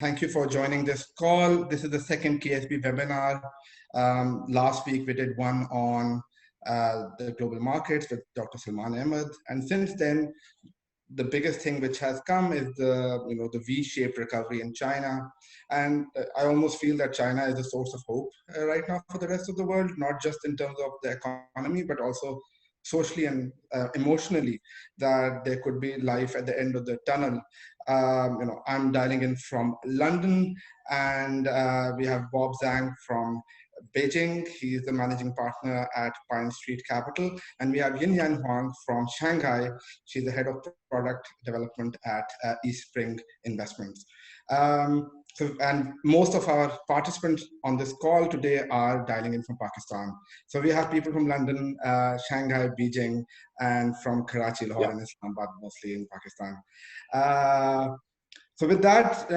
Thank you for joining this call. This is the second KSB webinar. Last week we did one on the global markets with Dr. Salman Ahmed, and since then, the biggest thing which has come is the V-shaped recovery in China, and I almost feel that China is a source of hope right now for the rest of the world, not just in terms of the economy, but also socially and emotionally, that there could be life at the end of the tunnel. I'm dialing in from London, and we have Bob Zhang from Beijing. He's the managing partner at Pine Street Capital, and we have Yinyan Huang from Shanghai. She's the head of product development at Eastspring Investments. And most of our participants on this call today are dialing in from Pakistan. So we have people from London, Shanghai, Beijing, and from Karachi, Lahore, and Islamabad, mostly in Pakistan. So with that,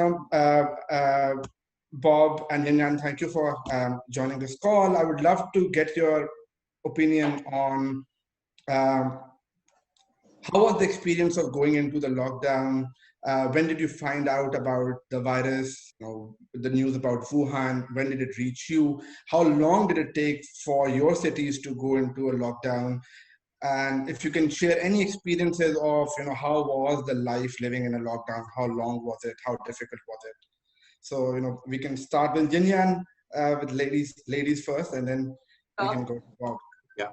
Bob and Yinyan, thank you for joining this call. I would love to get your opinion on how was the experience of going into the lockdown? When did you find out about the virus? The news about Wuhan, when did it reach you? How long did it take for your cities to go into a lockdown? And if you can share any experiences of, how was the life living in a lockdown? How long was it? How difficult was it? So, we can start with Yinyan, with ladies first, and then we can go to Bob. Yeah.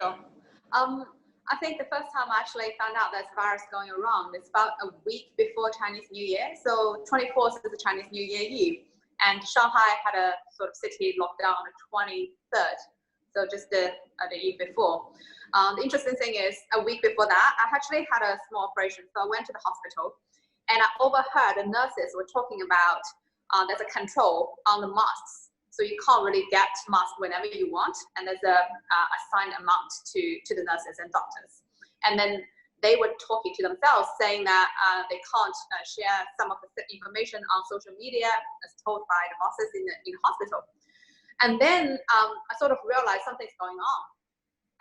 Sure. I think the first time I actually found out there's a virus going around is about a week before Chinese New Year. So 24th is the Chinese New Year Eve, and Shanghai had a sort of city lockdown on the 23rd. So just the eve before. The interesting thing is, a week before that, I actually had a small operation. So I went to the hospital, and I overheard the nurses were talking about there's a control on the masks. So you can't really get masks whenever you want, and there's a assigned amount to the nurses and doctors. And then they were talking to themselves, saying that they can't share some of the information on social media as told by the bosses in the hospital. And then I sort of realized something's going on.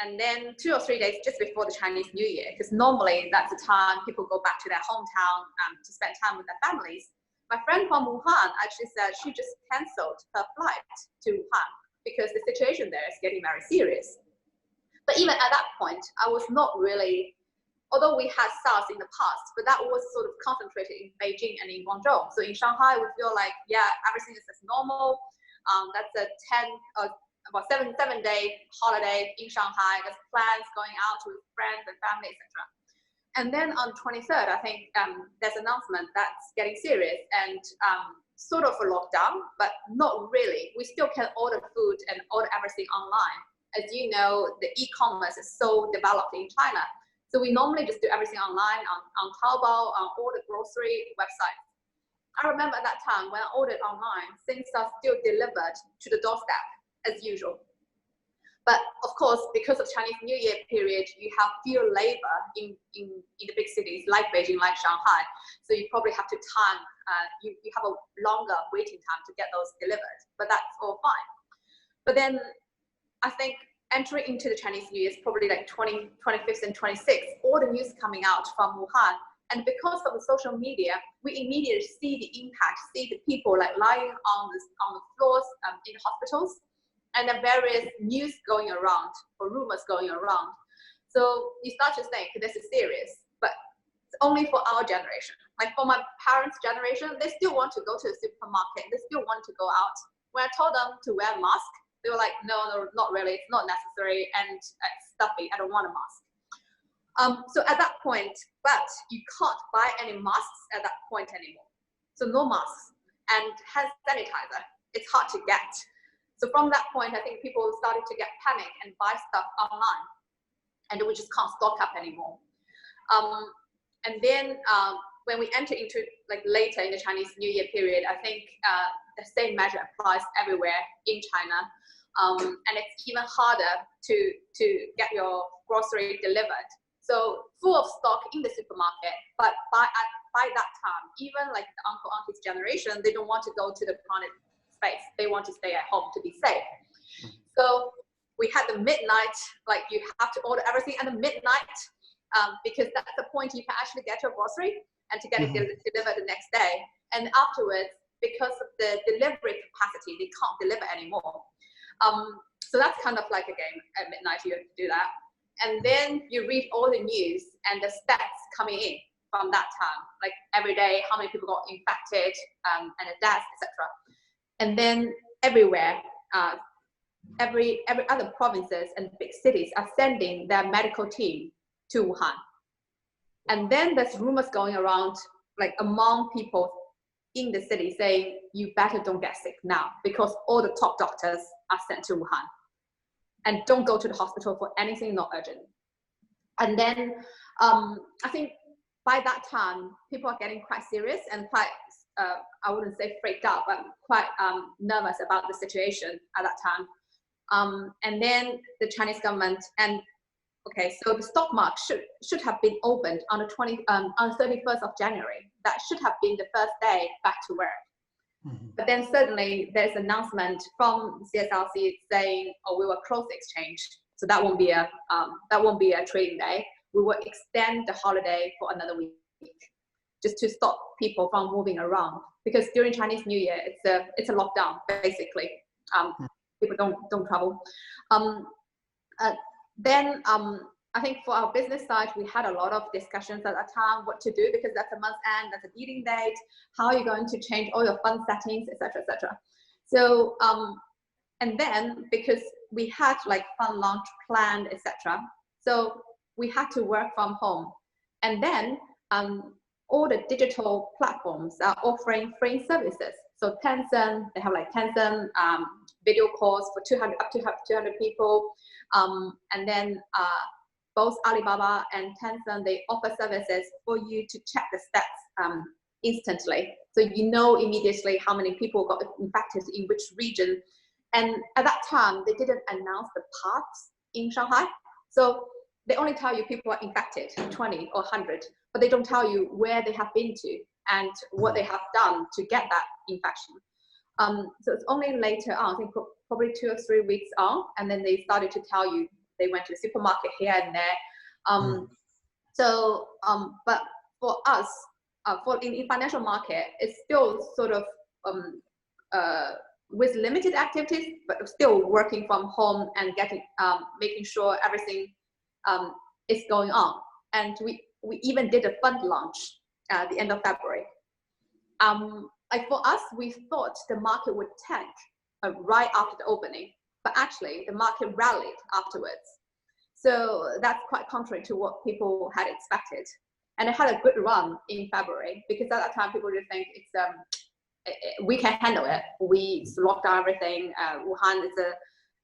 And then 2 or 3 days just before the Chinese New Year, because normally that's the time people go back to their hometown to spend time with their families. My friend from Wuhan actually said she just canceled her flight to Wuhan because the situation there is getting very serious. But even at that point, I was not really, although we had SARS in the past, but that was sort of concentrated in Beijing and in Guangzhou. So in Shanghai, we feel like, yeah, everything is as normal. That's a 7-day holiday in Shanghai. There's plans going out with friends and family, etc. And then on 23rd, I think there's an announcement that's getting serious and sort of a lockdown, but not really. We still can order food and order everything online. As you know, the e-commerce is so developed in China. So we normally just do everything online on Taobao, on all the grocery websites. I remember at that time when I ordered online, things are still delivered to the doorstep as usual. But of course, because of Chinese New Year period, you have fewer labor in the big cities like Beijing, like Shanghai. So you probably have to time, you have a longer waiting time to get those delivered, but that's all fine. But then I think entering into the Chinese New Year is probably like 25th and 26th, all the news coming out from Wuhan. And because of the social media, we immediately see the impact, see the people like lying on the floors in the hospitals, and the various news going around or rumors going around. So you start to think this is serious, but it's only for our generation. Like for my parents' generation, they still want to go to the supermarket. They still want to go out. When I told them to wear a mask, they were like, no, not really. It's not necessary and it's stuffy. I don't want a mask. So at that point, but you can't buy any masks at that point anymore. So no masks and hand sanitizer. It's hard to get. So from that point, I think people started to get panic and buy stuff online, and we just can't stock up anymore. And then when we enter into like later in the Chinese New Year period, I think the same measure applies everywhere in China, and it's even harder to get your grocery delivered. So full of stock in the supermarket, but by that time, even like the uncle auntie's generation, they don't want to go to the crowded space. They want to stay at home to be safe. So we had the midnight, like you have to order everything at the midnight because that's the point you can actually get your grocery and to get it delivered the next day. And afterwards, because of the delivery capacity, they can't deliver anymore. So that's kind of like a game at midnight. You have to do that, and then you read all the news and the stats coming in from that time, like every day, how many people got infected, and the deaths, etc. And then everywhere, every other provinces and big cities are sending their medical team to Wuhan. And then there's rumors going around, like among people in the city, saying you better don't get sick now because all the top doctors are sent to Wuhan, and don't go to the hospital for anything not urgent. And then I think by that time, people are getting quite serious and quite, I wouldn't say freaked out, but quite nervous about the situation at that time. And then the Chinese government okay, so the stock market should have been opened on the 31st of January. That should have been the first day back to work. Mm-hmm. But then suddenly there's an announcement from CSRC saying, "Oh, we will close the exchange, so that won't be a trading day. We will extend the holiday for another week, just to stop people from moving around, because during Chinese New Year it's a lockdown basically. People don't travel." Then I think for our business side, we had a lot of discussions at that time what to do, because that's a month end, that's a meeting date. How are you going to change all your fund settings, etc., etc. So and then because we had like fund launch planned, etc. So we had to work from home, and then all the digital platforms are offering free services. So Tencent, they have like Tencent video calls for 200 up to 200 people, and then both Alibaba and Tencent, they offer services for you to check the stats instantly, so you know immediately how many people got infected in which region. And at that time, they didn't announce the paths in Shanghai, so they only tell you people are infected, 20 or 100, but they don't tell you where they have been to and what they have done to get that infection. So it's only later on, I think probably 2 or 3 weeks on, and then they started to tell you they went to the supermarket here and there. But for us, in financial market, it's still sort of with limited activities, but still working from home and making sure everything is going on. And we even did a fund launch at the end of February. Like for us, we thought the market would tank right after the opening, but actually the market rallied afterwards. So that's quite contrary to what people had expected. And it had a good run in February, because at that time people would think we can handle it. We locked down everything. Wuhan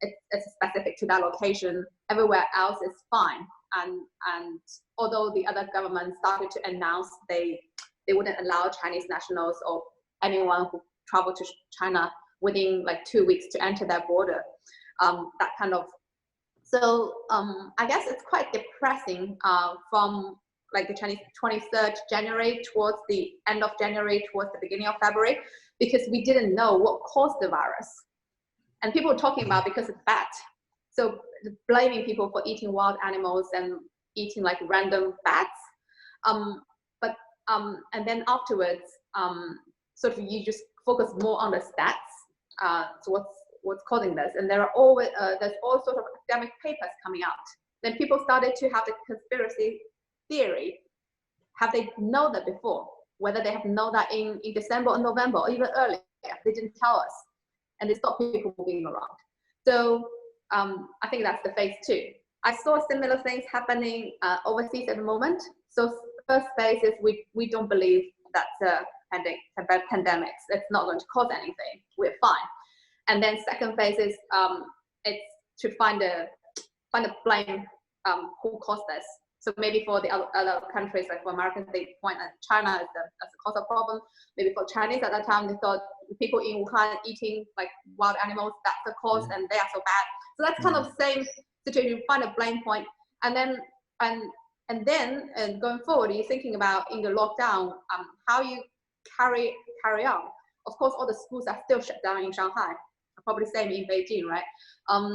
it's specific to that location. Everywhere else is fine. And although the other governments started to announce they wouldn't allow Chinese nationals or anyone who traveled to China within like 2 weeks to enter their border, that kind of. So I guess it's quite depressing from like the Chinese 23rd January towards the end of January, towards the beginning of February, because we didn't know what caused the virus. And people were talking about because it's bat. So blaming people for eating wild animals and eating like random bats. And then afterwards, sort of you just focus more on the stats. So what's causing this? And there's all sorts of academic papers coming out. Then people started to have the conspiracy theory. Have they known that before? Whether they have known that in December or November or even earlier, they didn't tell us, and they stopped people moving around. So I think that's the phase 2. I saw similar things happening overseas at the moment. So first phase is we don't believe that's a pandemic. It's not going to cause anything. We're fine. And then second phase is it's to find a blame who caused this. So maybe for the other countries, like for Americans, they point at China as the cause of problem. Maybe for Chinese at that time, they thought people in Wuhan eating like wild animals, that's the cause, and they are so bad. So that's kind of the same situation. You find a blame point, and then going forward, you're thinking about in the lockdown, how you carry on. Of course, all the schools are still shut down in Shanghai. Probably the same in Beijing, right?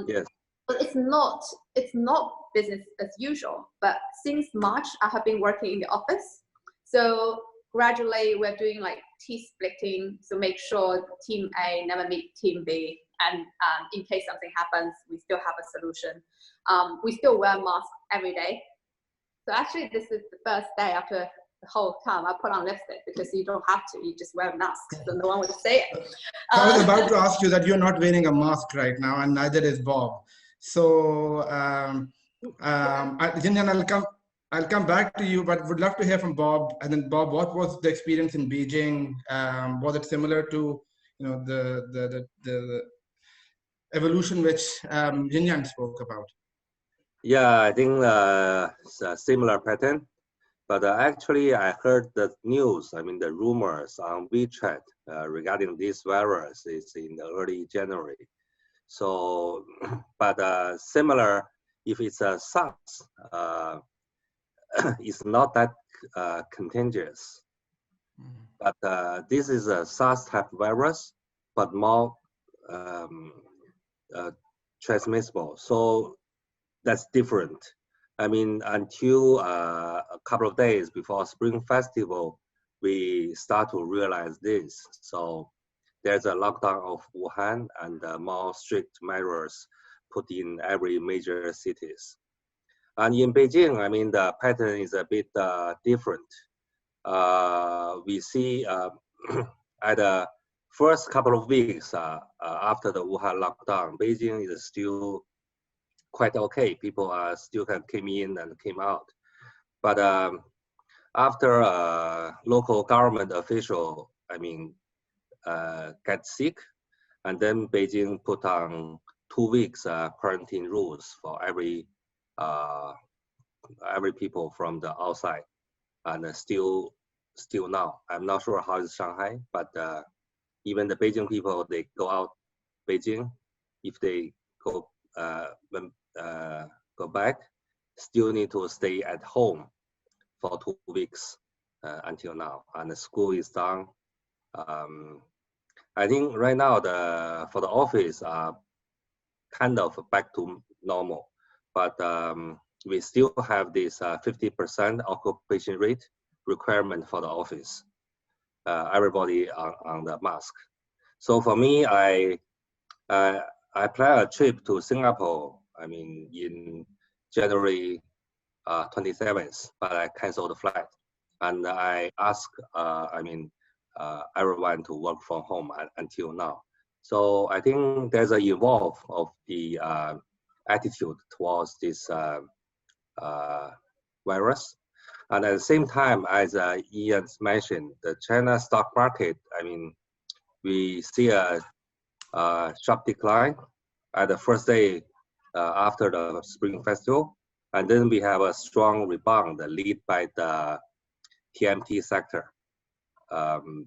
Yes. But it's not business as usual. But since March, I have been working in the office. So gradually we're doing like T-splitting, so make sure team A never meet team B, and in case something happens, we still have a solution. We still wear masks every day. So actually, this is the first day after the whole time I put on lipstick, because you don't have to, you just wear a mask, so no one would say it. I was about to ask you that you're not wearing a mask right now, and neither is Bob. So, Yinyan, I'll come back to you, but would love to hear from Bob. And then, Bob, what was the experience in Beijing? Was it similar to, you know, the evolution which Yinyan spoke about? Yeah, I think it's a similar pattern. But actually, I heard the news, I mean, the rumors on WeChat regarding this virus is in the early January. So, but similar, if it's a SARS, it's not that contagious. But this is a SARS type virus, but more transmissible. So that's different. I mean, until a couple of days before Spring Festival, we start to realize this. So there's a lockdown of Wuhan and more strict measures put in every major cities. And in Beijing, I mean, the pattern is a bit different. We see at the first couple of weeks after the Wuhan lockdown, Beijing is still quite okay. People still came in and came out. But after local government official, I mean, get sick, and then Beijing put on 2 weeks quarantine rules for every people from the outside, and still now. I'm not sure how it's Shanghai, but even the Beijing people, they go out Beijing, if they go go back, still need to stay at home for 2 weeks until now, and the school is done. I think right now for the office are kind of back to normal, but we still have this 50% occupation rate requirement for the office. Everybody on the mask. So for me, I plan a trip to Singapore, I mean, in January 27th, but I canceled the flight. And I asked, everyone to work from home until now. So I think there's an evolve of the attitude towards this virus. And at the same time, as Ian mentioned, the China stock market, I mean, we see a sharp decline at the first day after the Spring Festival. And then we have a strong rebound led by the TMT sector.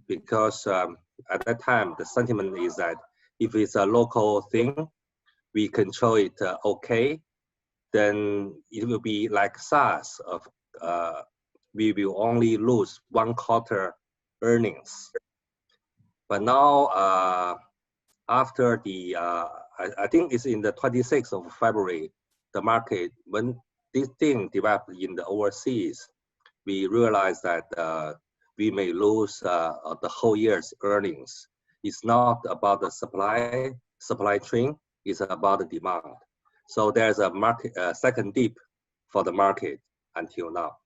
Because at that time, the sentiment is that if it's a local thing, we control it okay, then it will be like SARS. We will only lose 1/4 earnings. But now, after the, I think it's in the 26th of February, the market, when this thing developed in the overseas, we realized that we may lose the whole year's earnings. It's not about the supply chain, it's about the demand. So there's a market, second dip for the market until now.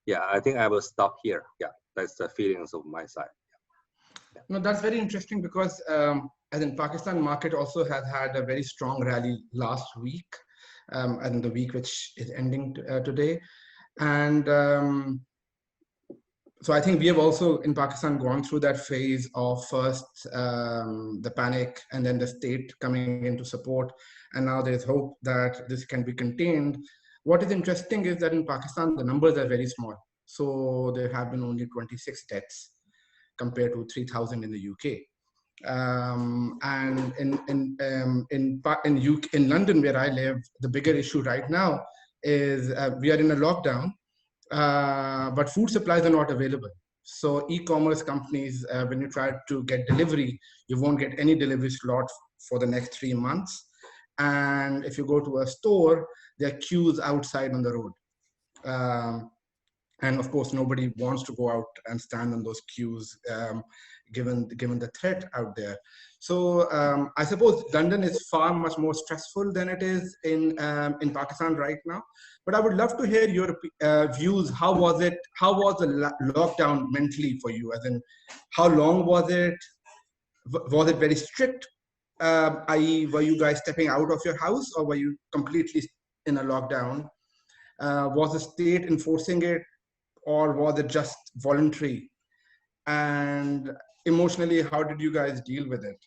Yeah, I think I will stop here. Yeah, that's the feelings of my side. Yeah. No, that's very interesting because as in Pakistan market also has had a very strong rally last week, and the week which is ending today. And so I think we have also in Pakistan gone through that phase of first the panic and then the state coming in to support. And now there's hope that this can be contained. What is interesting is that in Pakistan, the numbers are very small. So there have been only 26 deaths compared to 3,000 in the UK. And in London, where I live, the bigger issue right now is we are in a lockdown, but food supplies are not available. So e-commerce companies, when you try to get delivery, you won't get any delivery slot for the next 3 months. And if you go to a store, there are queues outside on the road. And of course, nobody wants to go out and stand in those queues, given the threat out there. So I suppose London is far much more stressful than it is in Pakistan right now. But I would love to hear your views. How was it? How was the lockdown mentally for you? As in, how long was it? Was it very strict? I.e., were you guys stepping out of your house, or were you completely in a lockdown? Was the state enforcing it, or was it just voluntary? And emotionally, how did you guys deal with it?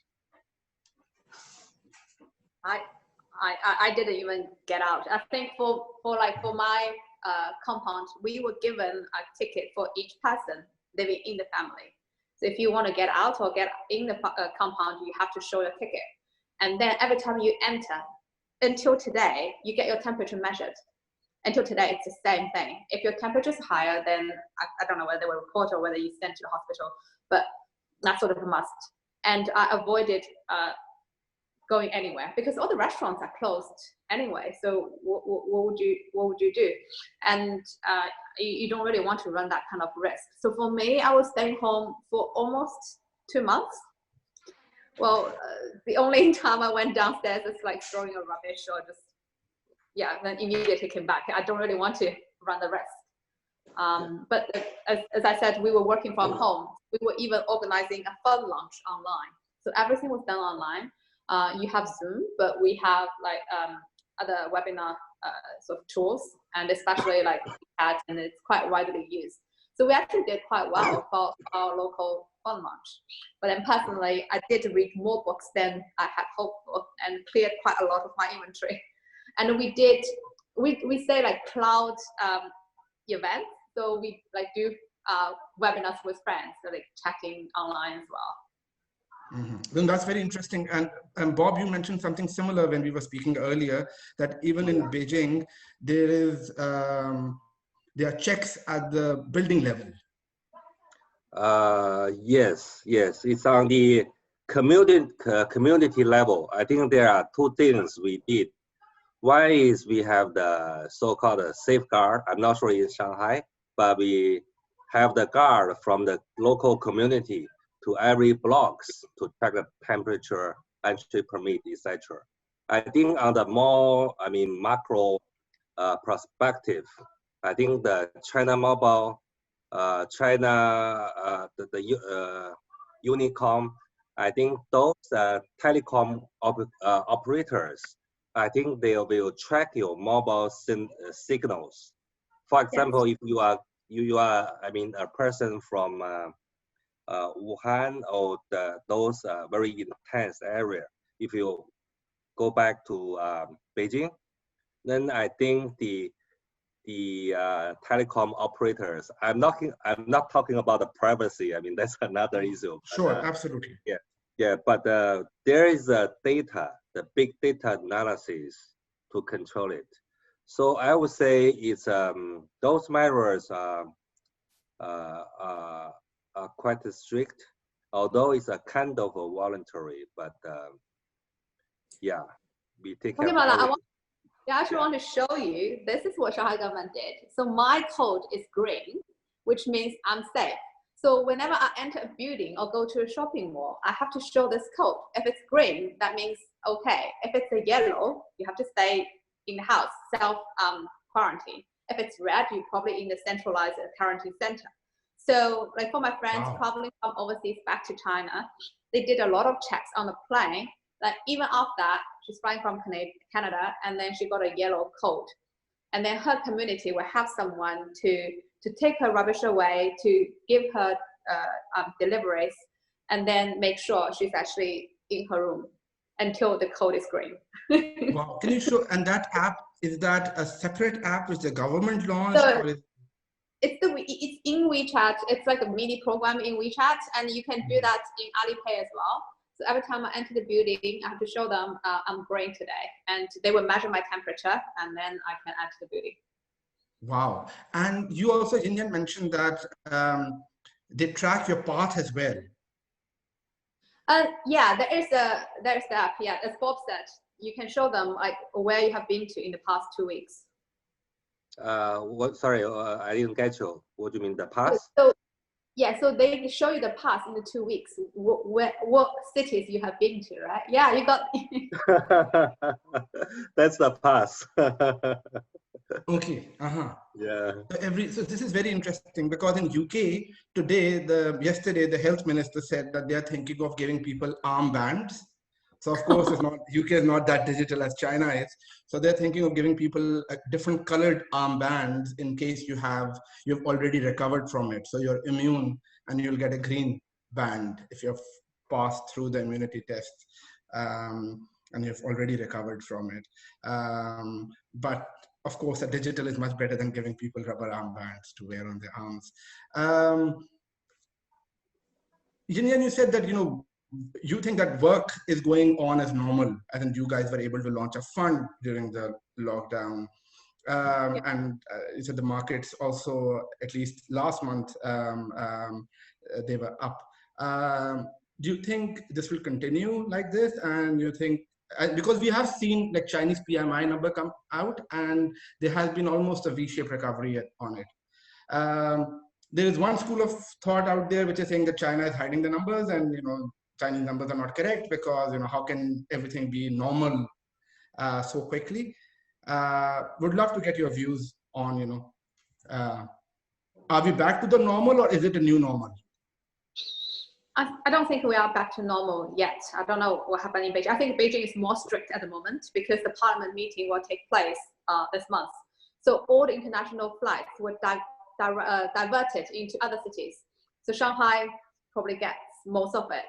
I didn't even get out. I think for my compound, we were given a ticket for each person living in the family. So if you want to get out or get in the compound, you have to show your ticket. And then every time you enter, until today, you get your temperature measured. Until today, it's the same thing. If your temperature is higher, then I don't know whether they will report or whether you sent to the hospital, but that's sort of a must. And I avoided going anywhere because all the restaurants are closed anyway. So what would you do? And you don't really want to run that kind of risk. So for me, I was staying home for almost 2 months. Well, the only time I went downstairs is like throwing a rubbish or just, yeah, then immediately came back. I don't really want to run the risk. But as I said, we were working from home. We were even organizing a fun lunch online. So everything was done online. You have Zoom, but we have like other webinar sort of tools, and especially like chat, and it's quite widely used. So we actually did quite well for our local fun lunch. But then personally, I did read more books than I had hoped for, and cleared quite a lot of my inventory. And we say like cloud events. So we like do webinars with friends, so like chatting online as well. Mm-hmm. Then that's very interesting. And Bob, you mentioned something similar when we were speaking earlier, that even in Beijing, there are checks at the building level. Yes, it's on the community level. I think there are two things we did. One is we have the so-called safeguard. I'm not sure in Shanghai, but we have the guard from the local community to every blocks to check the temperature, entry permit, etc. I think on the more, macro perspective, I think the China Mobile, Unicom, I think those telecom operators, I think they will track your mobile signals. For example, yes. If you are a person from Wuhan or those very intense area, if you go back to Beijing, then I think the telecom operators, I'm not talking about the privacy. I mean, that's another issue. Sure, absolutely. Yeah. But there is a the big data analysis to control it. So I would say it's those measures are quite strict, although it's a kind of a voluntary. But yeah, we take care of it. I actually want to show you, this is what Shanghai government did. So my code is green, which means I'm safe. So whenever I enter a building or go to a shopping mall, I have to show this code. If it's green, that means okay. If it's a yellow, you have to stay in the house, self-quarantine. If it's red, you're probably in the centralized quarantine center. So like for my friends traveling from overseas back to China, they did a lot of checks on the plane. Like even after that, she's flying from Canada, and then she got a yellow code. And then her community will have someone to take her rubbish away, to give her deliveries, and then make sure she's actually in her room until the code is green. Wow, can you show, and that app, is that a separate app which the government launched? So, it's in WeChat. It's like a mini program in WeChat, and you can do that in Alipay as well. So every time I enter the building, I have to show them I'm green today, and they will measure my temperature, and then I can enter the building. Wow. And you also, Yinyan, mentioned that they track your path as well. Yeah, there's the app. Yeah, as Bob said, you can show them like where you have been to in the past 2 weeks. What? Sorry, I didn't get you. What do you mean, the pass? So yeah, so they show you the pass in the 2 weeks. What cities you have been to, right? Yeah, you got. That's the pass. Okay. Yeah. So this is very interesting because in UK today, yesterday the health minister said that they are thinking of giving people armbands. So of course, it's not UK is not that digital as China is. So they're thinking of giving people different colored armbands in case you've already recovered from it. So you're immune and you'll get a green band if you've passed through the immunity test and you've already recovered from it. But of course, a digital is much better than giving people rubber armbands to wear on their arms. Yinyan, you said that you think that work is going on as normal, and you guys were able to launch a fund during the lockdown. And you said the markets also, at least last month, they were up. Do you think this will continue like this? And you think, because we have seen like Chinese PMI number come out, and there has been almost a V-shaped recovery on it. There is one school of thought out there which is saying that China is hiding the numbers, and Chinese numbers are not correct because how can everything be normal so quickly? Would love to get your views on are we back to the normal, or is it a new normal? I don't think we are back to normal yet. I don't know what happened in Beijing. I think Beijing is more strict at the moment because the parliament meeting will take place this month. So all the international flights were diverted into other cities. So Shanghai probably gets most of it.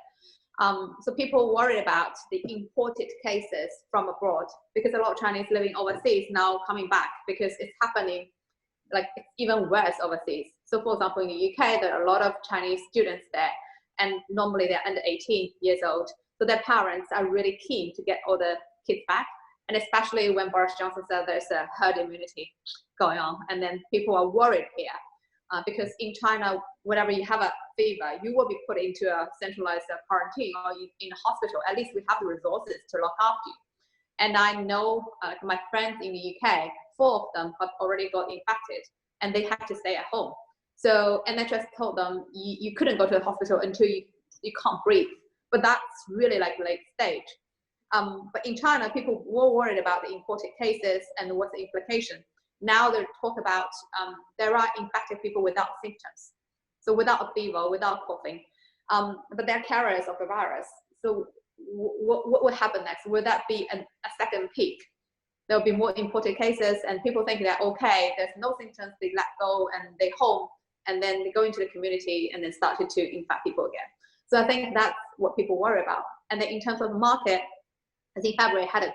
So people worry about the imported cases from abroad because a lot of Chinese living overseas now coming back because it's happening like it's even worse overseas. So for example, in the UK, there are a lot of Chinese students there, and normally they're under 18 years old. So their parents are really keen to get all the kids back. And especially when Boris Johnson said there's a herd immunity going on. And then people are worried here because in China, whenever you have a fever, you will be put into a centralized quarantine or in a hospital. At least we have the resources to look after you. And I know my friends in the UK, 4 of them have already got infected and they had to stay at home. So NHS told them you couldn't go to the hospital until you can't breathe. But that's really like late stage. But in China, people were worried about the imported cases and what's the implication. Now they talk about there are infected people without symptoms. So without a fever, without coughing, but they're carriers of the virus. So what would happen next? Will that be a second peak? There'll be more imported cases and people think that, okay, there's no symptoms, they let go and they home and then they go into the community and then started to infect people again. So I think that's what people worry about. And then in terms of the market, I think February had a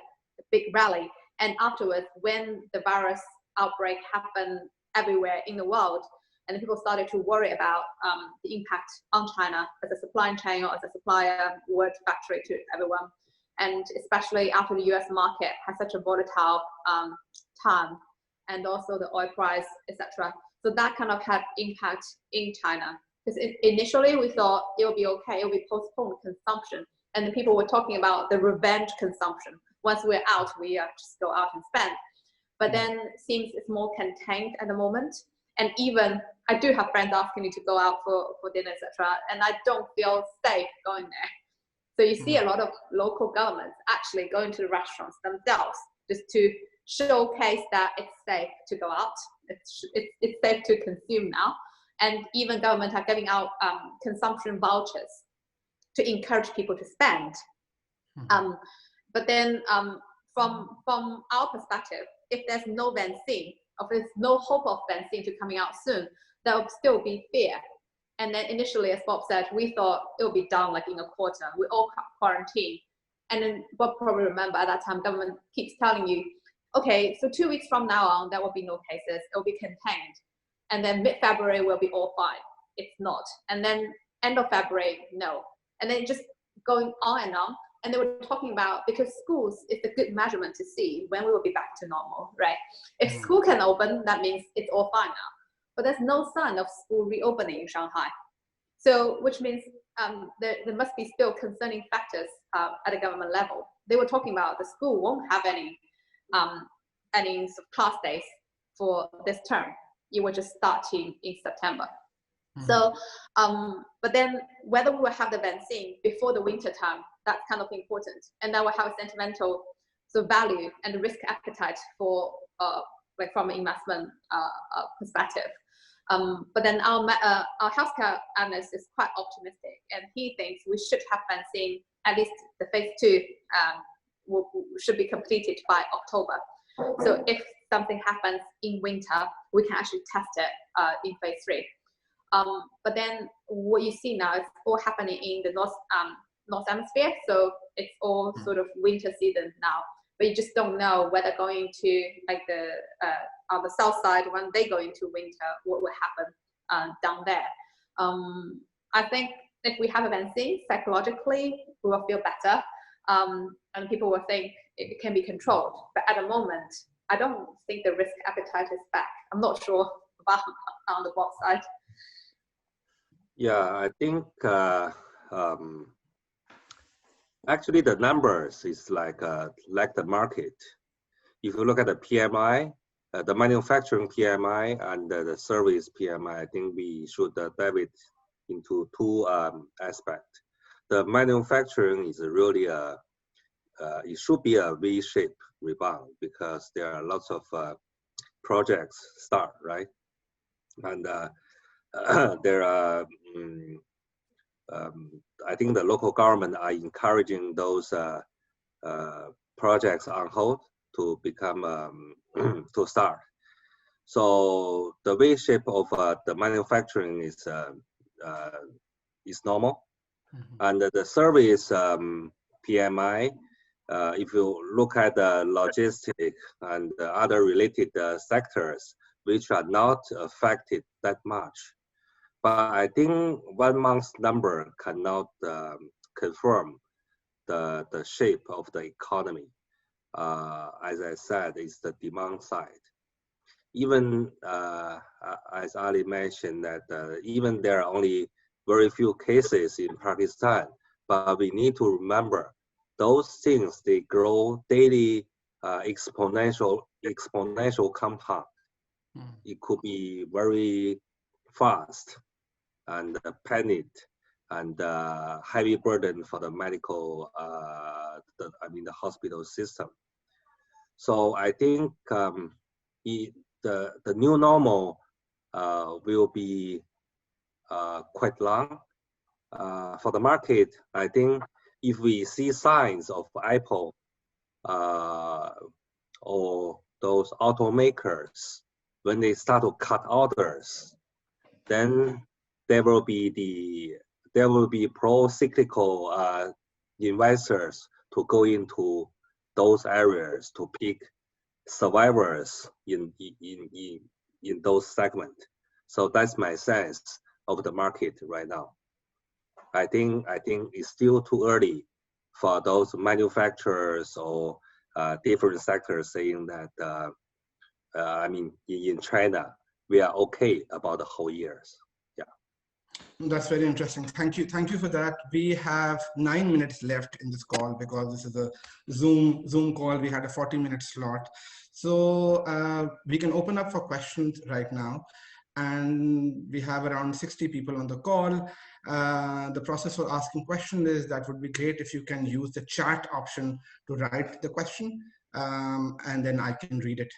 big rally. And afterwards, when the virus outbreak happened everywhere in the world, and people started to worry about the impact on China as a supply chain or as a supplier, word factory to everyone. And especially after the US market has such a volatile time, and also the oil price, etc. So that kind of had impact in China. Because initially we thought it would be okay, it would be postponed consumption. And the people were talking about the revenge consumption. Once we're out, we just go out and spend. But then it seems it's more contained at the moment. And even I do have friends asking me to go out for dinner, etc. And I don't feel safe going there. So you see a lot of local governments actually going to the restaurants themselves just to showcase that it's safe to go out. It's safe to consume now. And even governments are giving out consumption vouchers to encourage people to spend. But then from our perspective, if there's no vaccine, or if there's no hope of vaccine to coming out soon, there will still be fear. And then initially, as Bob said, we thought it would be done like in a quarter. We all quarantine. And then Bob probably remember at that time, government keeps telling you, okay, so 2 weeks from now on, there will be no cases. It will be contained. And then mid-February will be all fine. It's not. And then end of February, no. And then just going on and on. And they were talking about, because schools is a good measurement to see when we will be back to normal, right? If school can open, that means it's all fine now. But there's no sign of school reopening in Shanghai. So, which means there must be still concerning factors at a government level. They were talking about the school won't have any sort of class days. for this term. It was just starting in September. So, but then whether we will have the vaccine before the winter term, that's kind of important. And then we'll have a sentimental value and risk appetite for like from an investment perspective. But then our healthcare analyst is quite optimistic, and he thinks we should have vaccine, at least the phase 2 should be completed by October. So if something happens in winter, we can actually test it in phase 3. But then what you see now is all happening in the North Hemisphere, so it's all sort of winter season now. But you just don't know whether going to like the on the south side, when they go into winter, what will happen down there. I think if we have a vaccine, psychologically we will feel better, and people will think it can be controlled. But at the moment, I don't think the risk appetite is back. I'm not sure about on the bot side. Yeah, I think actually the numbers is like the market. If you look at the PMI, the manufacturing PMI and the service PMI, I think we should dive it into two aspects. The manufacturing is really it should be a V-shaped rebound because there are lots of projects start, right? And there are, I think the local government are encouraging those projects on hold to become, to start. So the V shape of the manufacturing is normal. And the service PMI, if you look at the logistics and the other related sectors, which are not affected that much. But I think 1 month's number cannot confirm the shape of the economy. As I said, it's the demand side. Even as Ali mentioned that even there are only very few cases in Pakistan, but we need to remember those things, they grow daily exponential compound. It could be very fast and panic and heavy burden for the medical, the hospital system. So I think the new normal will be quite long. For the market, I think if we see signs of Apple or those automakers, when they start to cut orders, then there will be pro-cyclical investors to go into those areas to pick survivors in those segments. So that's my sense of the market right now. I think it's still too early for those manufacturers or different sectors saying that. In China, we are okay about the whole years. Yeah. That's very interesting. Thank you for that. We have 9 minutes left in this call because this is a Zoom call. We had a 40-minute slot. So we can open up for questions right now. And we have around 60 people on the call. The process for asking questions is that would be great if you can use the chat option to write the question. And then I can read it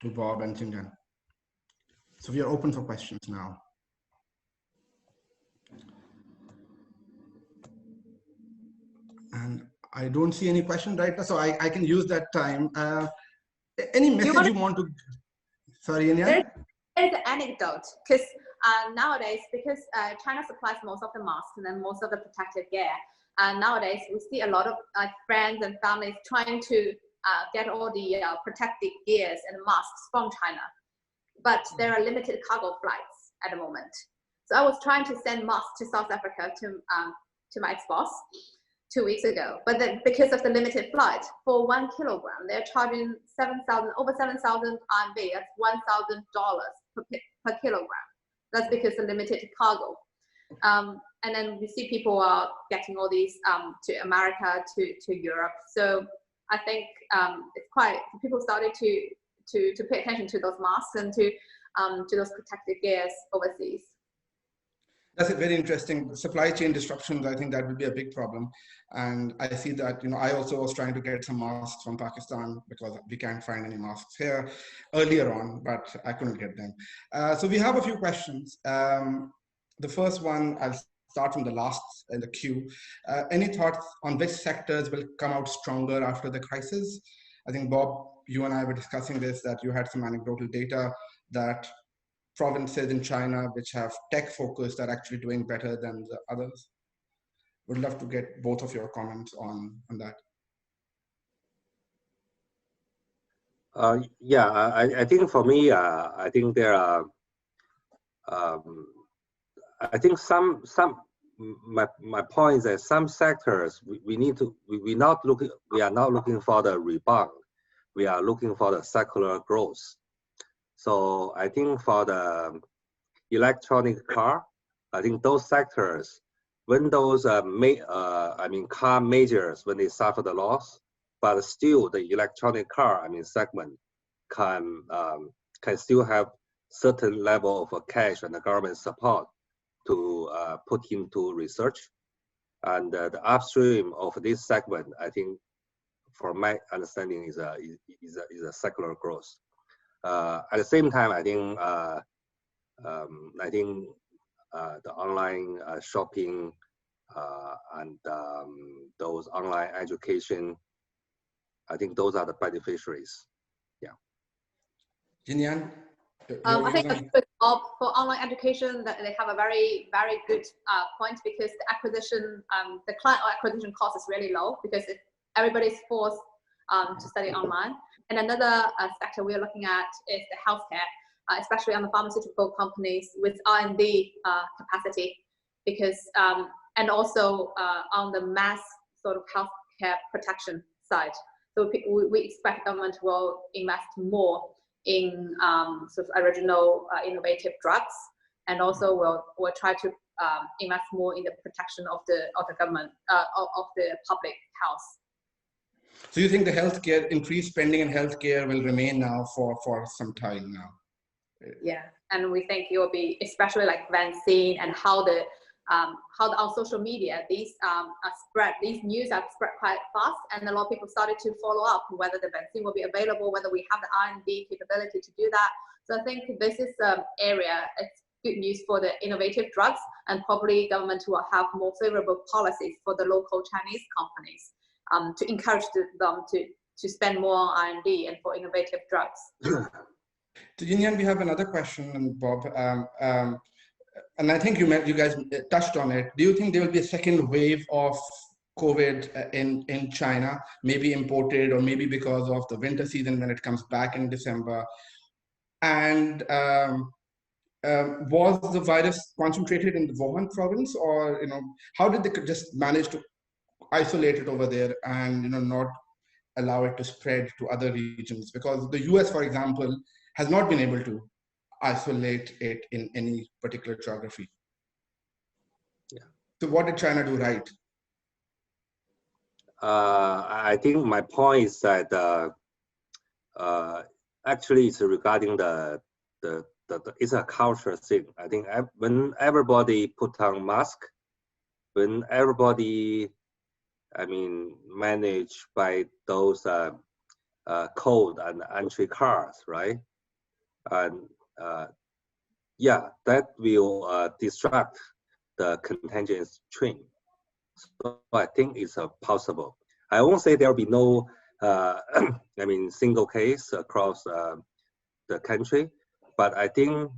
to Bob and Yinyan. So we are open for questions now. And I don't see any question right now, so I can use that time. Any message you want to? Sorry, Yinyan? There's an anecdote, because nowadays, because China supplies most of the masks and then most of the protective gear, and nowadays we see a lot of friends and families trying to get all the protective gears and masks from China, but there are limited cargo flights at the moment. So I was trying to send masks to South Africa to my ex-boss 2 weeks ago, but then because of the limited flight, for 1 kilogram, they're charging over 7,000 RMB. That's $1,000 per kilogram. That's because of limited cargo. And then we see people are getting all these to America, to Europe. So I think it's quite, people started to to pay attention to those masks and to those protective gears overseas. That's a very interesting. Supply chain disruptions, I think that will be a big problem. And I see that, I also was trying to get some masks from Pakistan because we can't find any masks here earlier on, but I couldn't get them. So we have a few questions. The first one, I'll start from the last in the queue. Any thoughts on which sectors will come out stronger after the crisis? I think, Bob, you and I were discussing this, that you had some anecdotal data that provinces in China which have tech focused are actually doing better than the others. Would love to get both of your comments on that. Yeah, I think for me, I think there are, I think my point is that some sectors we are not looking for the rebound. We are looking for the secular growth. So I think for the electronic car, I think those sectors, when those car majors, when they suffer the loss, but still the electronic car, segment can still have certain level of cash and the government support to put into research. And the upstream of this segment, I think, from my understanding, is a secular growth. At the same time, I think the online shopping and those online education, I think those are the beneficiaries. Yeah. Yinyan? I think for online education, that they have a very, very good point, because the acquisition, the client acquisition cost is really low, because everybody's forced to study online. And another sector we're looking at is the healthcare, especially on the pharmaceutical companies with R&D capacity, because and also on the mass sort of healthcare protection side. So we expect government will invest more in sort of original innovative drugs, and also will try to invest more in the protection of the government of the public health. So you think the healthcare, increased spending in healthcare will remain now for some time now? Yeah, and we think it will be, especially like vaccine and how on social media these news are spread quite fast, and a lot of people started to follow up whether the vaccine will be available, whether we have the R&D capability to do that. So I think this is an area, it's good news for the innovative drugs, and probably government will have more favorable policies for the local Chinese companies to encourage them to spend more on R&D and for innovative drugs. So Yinyan, we have another question, and Bob, and I think you guys touched on it. Do you think there will be a second wave of COVID in China, maybe imported, or maybe because of the winter season when it comes back in December? And was the virus concentrated in the Wuhan province, or how did they just manage to isolate it over there and not allow it to spread to other regions? Because the US, for example, has not been able to isolate it in any particular geography. Yeah. So what did China do right? I think my point is that actually it's regarding it's a cultural thing. I think when everybody put on mask, when everybody, managed by those code and entry cards, right? And yeah, that will disrupt the contagion train. So I think it's possible. I won't say there will be no, single case across the country, but I think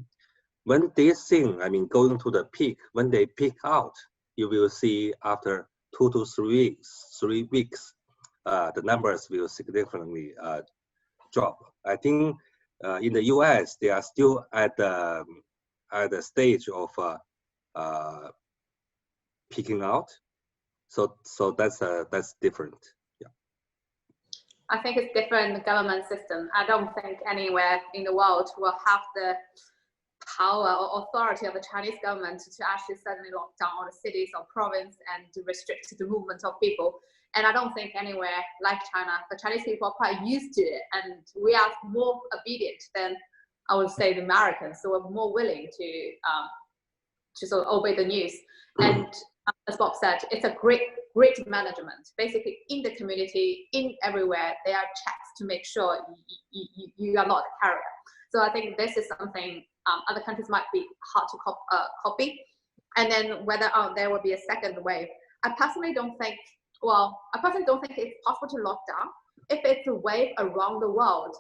when this thing, going to the peak, when they peak out, you will see after 2 to 3 weeks, the numbers will significantly drop. I think in the US, they are still at the stage of peaking out. So that's different. Yeah. I think it's different in the government system. I don't think anywhere in the world will have the power or authority of the Chinese government to actually suddenly lock down all the cities or province and to restrict the movement of people. And I don't think anywhere like China, the Chinese people are quite used to it, and we are more obedient than, I would say, the Americans. So we're more willing to sort of obey the news. And as Bob said, it's a great management. Basically, in the community, in everywhere, there are checks to make sure you are not a carrier. So I think this is something other countries might be hard to copy. And then whether there will be a second wave, I personally don't think it's possible to lock down if it's a wave around the world,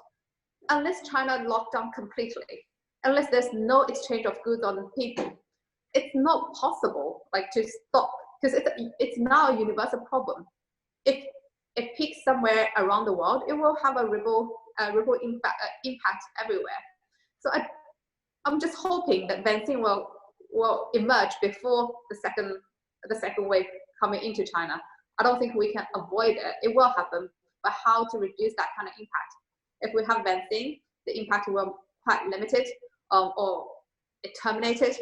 unless China locked down completely, unless there's no exchange of goods on people. It's not possible like to stop, because it's now a universal problem. If it peaks somewhere around the world, it will have a ripple impact everywhere. So I'm just hoping that vaccine will emerge before the second wave coming into China. I don't think we can avoid it. It will happen, but how to reduce that kind of impact? If we have vaccine, the impact will quite limited or terminated.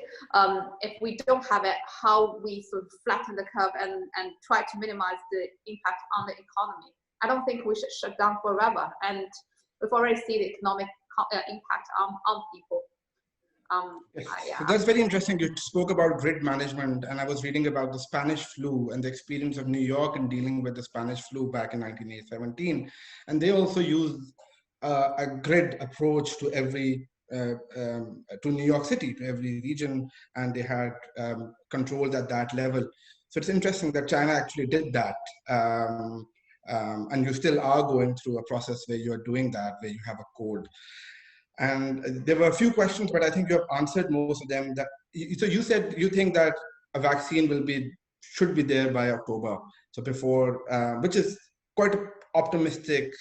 If we don't have it, how we sort of flatten the curve and try to minimize the impact on the economy. I don't think we should shut down forever, and we've already seen the economic impact on people. Yes. Yeah. So that's very interesting. You spoke about grid management, and I was reading about the Spanish flu and the experience of New York in dealing with the Spanish flu back in 1917. And they also used a grid approach to every to New York City, to every region, and they had controls at that level. So it's interesting that China actually did that. And you still are going through a process where you're doing that, where you have a code. And there were a few questions, but I think you have answered most of them. So you said you think that a vaccine should be there by October. So before, which is quite an optimistic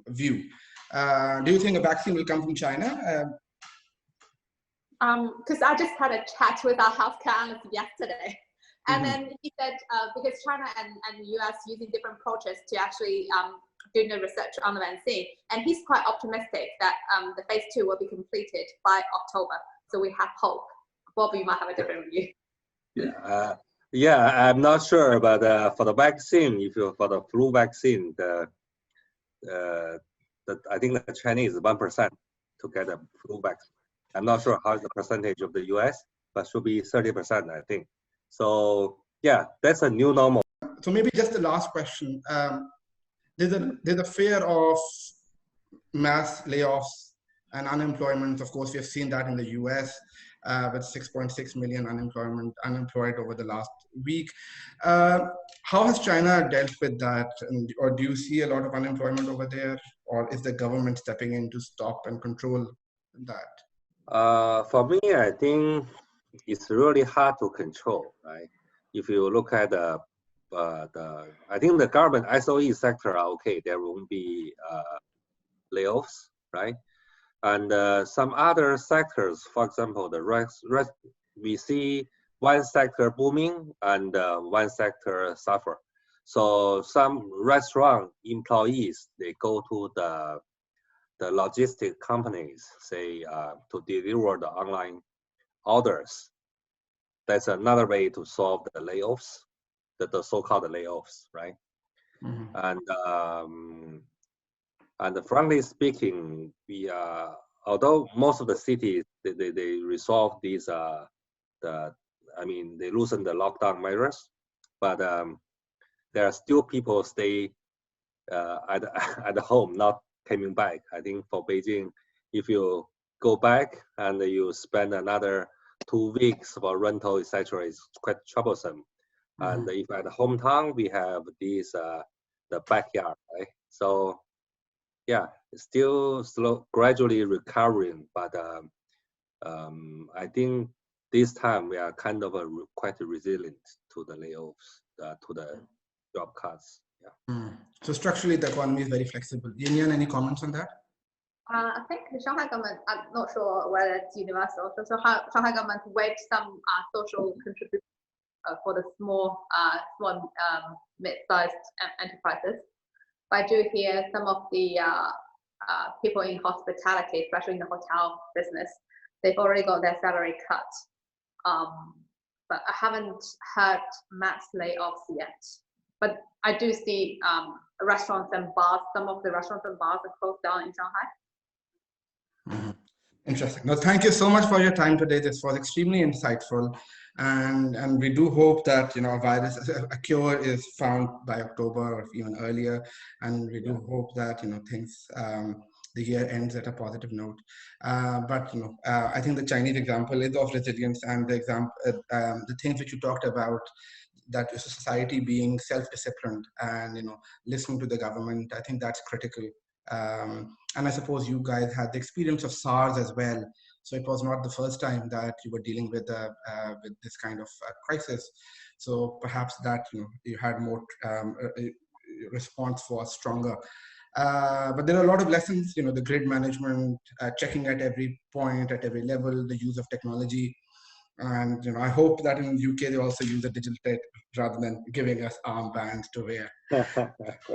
view. Do you think a vaccine will come from China? Because I just had a chat with our healthcare analyst yesterday. And then he said, because China and the US using different approaches to actually doing the research on the vaccine, and he's quite optimistic that the phase 2 will be completed by October. So we have hope. Bob, you might have a different view. Yeah, I'm not sure, but for the vaccine, for the flu vaccine, I think the Chinese 1% to get a flu vaccine. I'm not sure how is the percentage of the US, but should be 30%, I think. So yeah, that's a new normal. So maybe just the last question. There's a fear of mass layoffs and unemployment. Of course, we have seen that in the US with 6.6 million unemployed over the last week. How has China dealt with that? Or do you see a lot of unemployment over there? Or is the government stepping in to stop and control that? For me, I think it's really hard to control, right? If you look at I think the government SOE sector are okay. There won't be layoffs, right? And some other sectors, for example, we see one sector booming and one sector suffer. So some restaurant employees, they go to the logistic companies, say, to deliver the online orders. That's another way to solve the layoffs, the so-called layoffs, right? And frankly speaking, although most of the cities they resolve these they loosen the lockdown measures, but there are still people stay at home, not coming back. I think for Beijing, if you go back and you spend another 2 weeks for rental, etc., it's quite troublesome. And if at the hometown we have these the backyard, right? So yeah, it's still gradually recovering, but I think this time we are kind of quite resilient to the layoffs, to the job cuts. Yeah. So structurally, the economy is very flexible. Yinyan, any comments on that? I think the Shanghai government, I'm not sure whether it's universal. So Shanghai government waived some social contributions for the small mid-sized enterprises. But I do hear some of the people in hospitality, especially in the hotel business, they've already got their salary cut. But I haven't heard mass layoffs yet. But I do see restaurants and bars, some of the restaurants and bars are closed down in Shanghai. Mm-hmm. Interesting. No, thank you so much for your time today. This was extremely insightful. And we do hope that, you know, a cure is found by October or even earlier. And we do hope that, you know, things, the year ends at a positive note. But, you know, I think the Chinese example is of resilience, and the things which you talked about, that is society being self-disciplined and, you know, listening to the government, I think that's critical. And I suppose you guys had the experience of SARS as well. So it was not the first time that you were dealing with this kind of crisis. So perhaps that, you know, you had more response was stronger. But there are a lot of lessons, you know, the grid management, checking at every point, at every level, the use of technology. And, you know, I hope that in the UK they also use a digital tech rather than giving us armbands to wear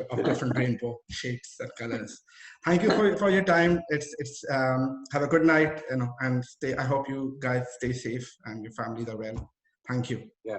of different rainbow shades and colors. Thank you for your time. Have a good night, you know, and I hope you guys stay safe and your families are well. Thank you. Yeah.